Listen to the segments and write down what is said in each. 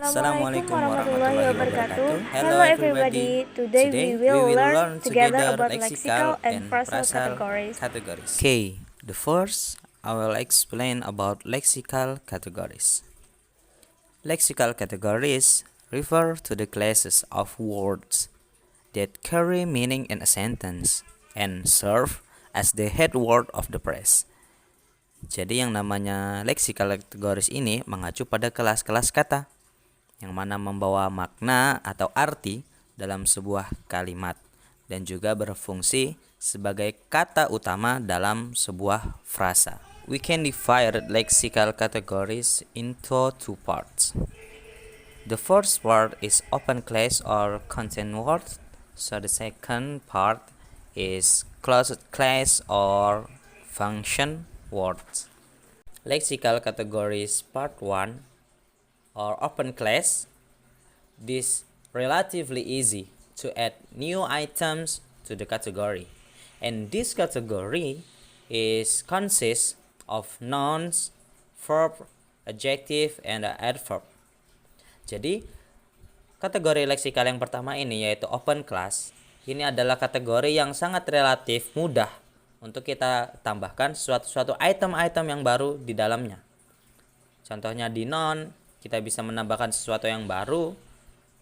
Assalamualaikum Assalamualaikum warahmatullahi warahmatullahi wabarakatuh. wabarakatuh. Hello everybody. Today we Today we will will learn learn together together about lexical lexical and and phrasal phrasal categories. categories. Okay, the first I will explain about lexical categories. Lexical categories refer to the classes of words that carry meaning in a sentence and serve as the head word of the phrase. Jadi yang namanya lexical categories ini mengacu pada kelas-kelas kata yang mana membawa makna atau arti dalam sebuah kalimat dan juga berfungsi sebagai kata utama dalam sebuah frasa. We can divide lexical categories into two parts. The first part is open class or content words, so the second part is closed class or function words. Lexical categories part 1 or open class. This relatively easy to add new items to the category, and this category is consists of nouns, verb, adjective, and adverb. Jadi kategori leksikal yang pertama ini yaitu open class. Ini adalah kategori yang sangat relatif mudah untuk kita tambahkan suatu item-item yang baru di dalamnya. Contohnya di noun kita bisa menambahkan sesuatu yang baru,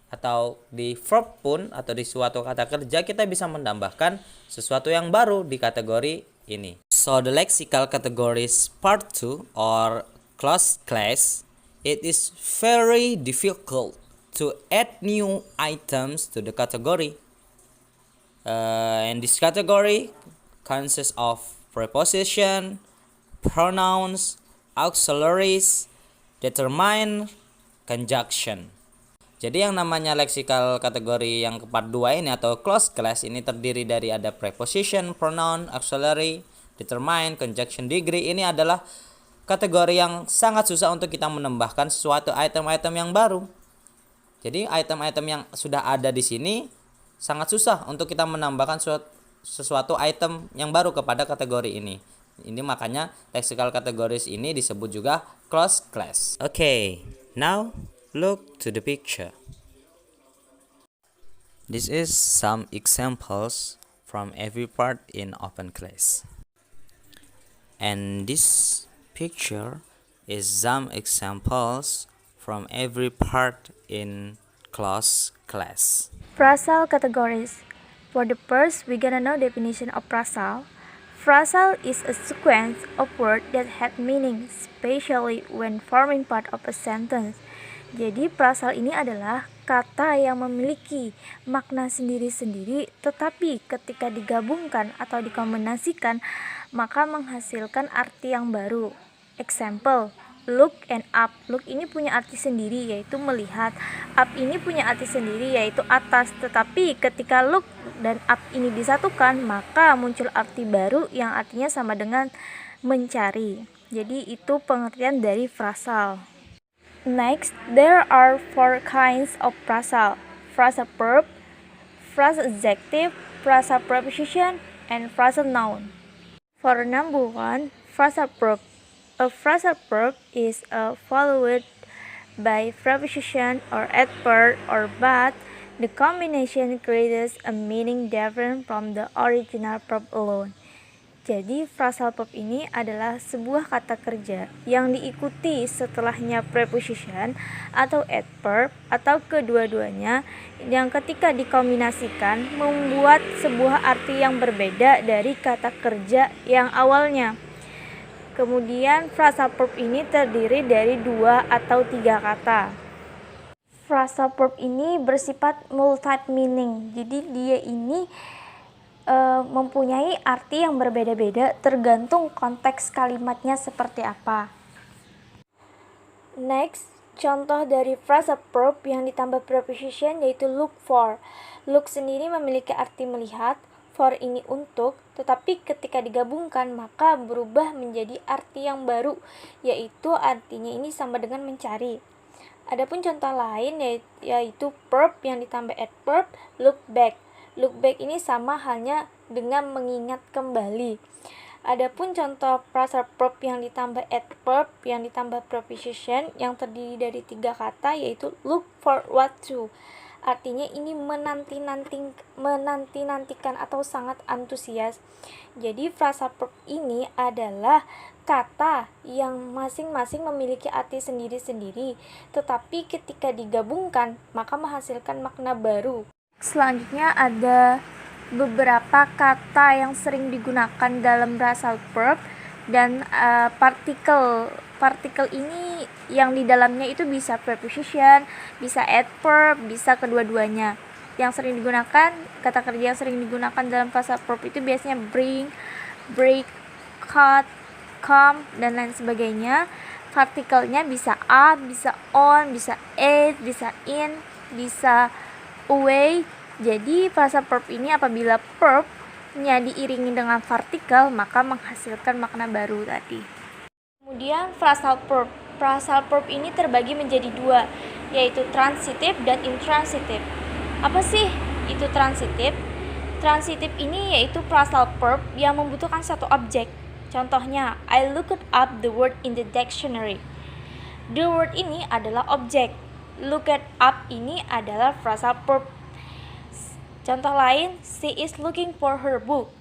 atau di verb pun atau di suatu kata kerja kita bisa menambahkan sesuatu yang baru di kategori ini. So the lexical categories part 2 or closed class, it is very difficult to add new items to the category. And this category consists of preposition, pronouns, auxiliaries, determine, conjunction. Jadi yang namanya lexical kategori yang part 2 ini atau closed class ini terdiri dari ada preposition, pronoun, auxiliary, determine, conjunction, degree. Ini adalah kategori yang sangat susah untuk kita menambahkan suatu item-item yang baru. Jadi item-item yang sudah ada di sini sangat susah untuk kita menambahkan sesuatu item yang baru kepada kategori ini. Ini makanya lexical categories ini disebut juga closed class. Okay, now look to the picture. This is some examples from every part in open class. And this picture is some examples from every part in closed class. Phrasal categories. For the first, we're gonna know definition of phrasal. Phrasal is a sequence of words that have meaning, especially when forming part of a sentence. Jadi phrasal ini adalah kata yang memiliki makna sendiri-sendiri, tetapi ketika digabungkan atau dikombinasikan maka menghasilkan arti yang baru. Example, look and up. Look ini punya arti sendiri yaitu melihat. Up ini punya arti sendiri yaitu atas. Tetapi ketika look dan up ini disatukan maka muncul arti baru yang artinya sama dengan mencari. Jadi itu pengertian dari phrasal. Next, there are 4 kinds of phrasal: phrasal verb, phrasal adjective, phrasal preposition, and phrasal noun. For number 1, phrasal verb. A phrasal verb is followed by preposition or adverb or but. The combination creates a meaning different from the original verb alone. Jadi phrasal verb ini adalah sebuah kata kerja yang diikuti setelahnya preposition atau adverb atau kedua-duanya yang ketika dikombinasikan membuat sebuah arti yang berbeda dari kata kerja yang awalnya. Kemudian phrasal verb ini terdiri dari 2 atau 3 kata. Phrasal verb ini bersifat multi-meaning. Jadi dia ini mempunyai arti yang berbeda-beda tergantung konteks kalimatnya seperti apa. Next, contoh dari phrasal verb yang ditambah preposition yaitu look for. Look sendiri memiliki arti melihat, for ini untuk, tetapi ketika digabungkan maka berubah menjadi arti yang baru, yaitu artinya ini sama dengan mencari. Adapun contoh lain yaitu verb yang ditambah adverb, look back. Look back ini sama halnya dengan mengingat kembali. Adapun contoh phrasal verb yang ditambah adverb yang ditambah preposition yang terdiri dari 3 kata yaitu look forward to. Artinya ini menanti-nantikan atau sangat antusias. Jadi phrasal verb ini adalah kata yang masing-masing memiliki arti sendiri-sendiri, tetapi ketika digabungkan maka menghasilkan makna baru. Selanjutnya ada beberapa kata yang sering digunakan dalam phrasal verb dan partikel ini yang di dalamnya itu bisa preposition, bisa adverb, bisa kedua-duanya. Yang sering digunakan, kata kerja yang sering digunakan dalam phrasal verb itu biasanya bring, break, cut, come, dan lain sebagainya. Partikelnya bisa up, bisa on, bisa at, bisa in, bisa away. Jadi phrasal verb ini apabila verbnya diiringi dengan partikel maka menghasilkan makna baru tadi. Kemudian phrasal verb. Phrasal verb ini terbagi menjadi 2, yaitu transitive dan intransitive. Apa sih itu transitive? Transitive ini yaitu phrasal verb yang membutuhkan satu objek. Contohnya, I looked up the word in the dictionary. The word ini adalah objek. Looked up ini adalah phrasal verb. Contoh lain, she is looking for her book.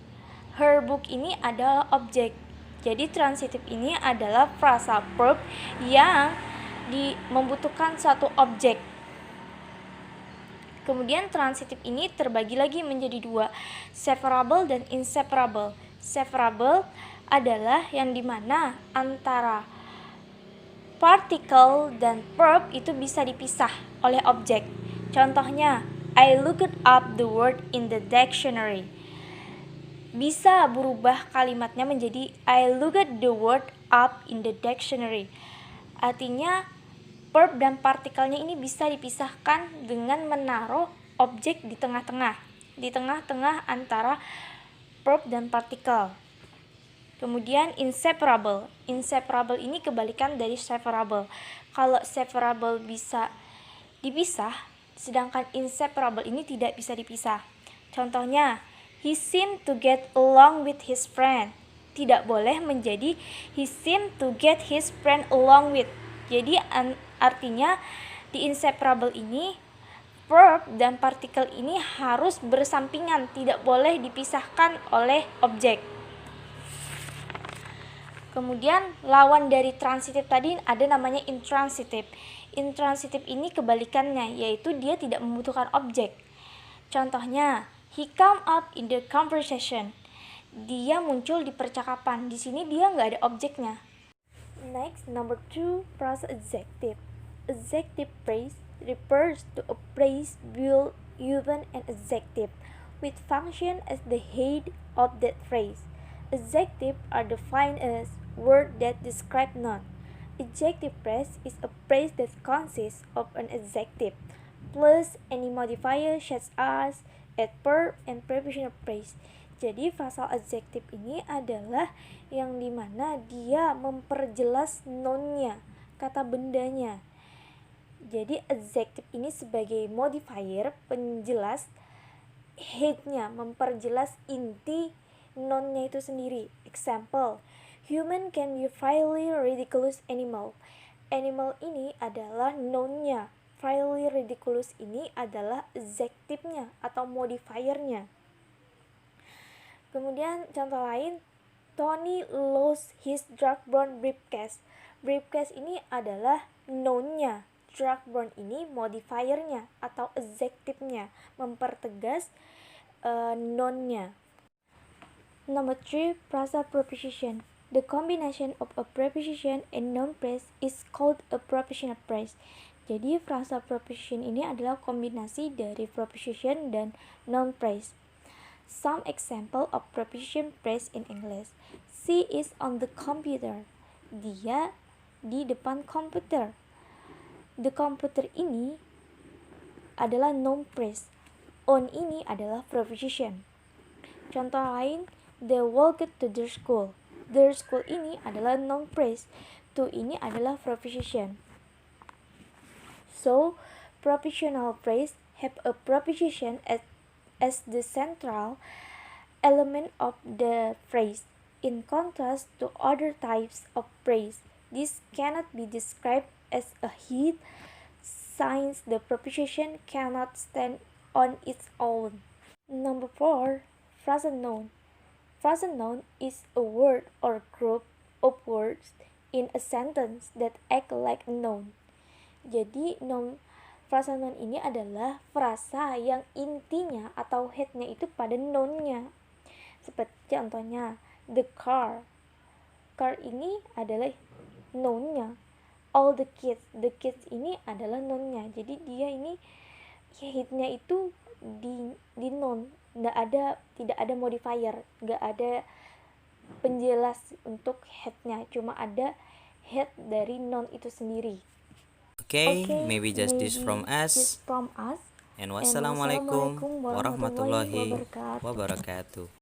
Her book ini adalah objek. Jadi transitif ini adalah phrasal verb yang membutuhkan satu objek. Kemudian transitif ini terbagi lagi menjadi 2, separable dan inseparable. Separable adalah yang dimana antara partikel dan verb itu bisa dipisah oleh objek. Contohnya, I looked up the word in the dictionary. Bisa berubah kalimatnya menjadi I looked the word up in the dictionary. Artinya verb dan partikelnya ini bisa dipisahkan dengan menaruh objek di tengah-tengah antara verb dan partikel. Kemudian inseparable. Inseparable ini kebalikan dari separable. Kalau separable bisa dipisah, sedangkan inseparable ini tidak bisa dipisah. Contohnya, he seemed to get along with his friend. Tidak boleh menjadi he seemed to get his friend along with. Jadi artinya di inseparable ini verb dan partikel ini harus bersampingan, tidak boleh dipisahkan oleh objek. Kemudian lawan dari transitif tadi ada namanya intransitif. Intransitif ini kebalikannya, yaitu dia tidak membutuhkan objek. Contohnya, he come up in the conversation. Dia muncul di percakapan. Di sini dia nggak ada objeknya. Next, number 2, phrase adjective. Adjective phrase refers to a phrase built using an adjective with function as the head of that phrase. Adjectives are defined as words that describe noun. Adjective phrase is a phrase that consists of an adjective plus any modifier such as adverb and prepositional phrase. Jadi phrasal adjektif ini adalah yang dimana dia memperjelas nounnya, kata bendanya. Jadi adjektif ini sebagai modifier, penjelas headnya, memperjelas inti nounnya itu sendiri. Example, human can be fairly ridiculous animal. Animal ini adalah nounnya. Fairly ridiculous ini adalah adjektifnya atau modifiernya. Kemudian contoh lain, Tony lost his dark brown briefcase. Briefcase ini adalah nounnya. Dark brown ini modifiernya atau adjektifnya, mempertegas nounnya. Number 3, phrasal preposition. The combination of a preposition and noun phrase is called a prepositional phrase. Jadi phrasal preposition ini adalah kombinasi dari preposition dan noun phrase. Some example of preposition phrase in English. She is on the computer. Dia di depan komputer. The computer ini adalah noun phrase. On ini adalah preposition. Contoh lain, they walked to their school. Their school ini adalah noun phrase. To ini adalah preposition. So, prepositional phrase have a preposition as the central element of the phrase. in contrast to other types of praise. This cannot be described as a hit since the preposition cannot stand on its own. Number 4. Phrasal noun. Phrasal noun is a word or group of words in a sentence that act like a noun. Jadi phrasal noun ini adalah frasa yang intinya atau headnya itu pada nounnya. Seperti contohnya, the car. Car ini adalah nounnya. All the kids ini adalah nounnya. Jadi dia ini headnya itu di noun, tidak ada modifier, nggak ada penjelas untuk headnya, cuma ada head dari noun itu sendiri. Okay, maybe just this from us. from us. And wassalamualaikum Wassalamualaikum warahmatullahi wabarakatuh. wabarakatuh.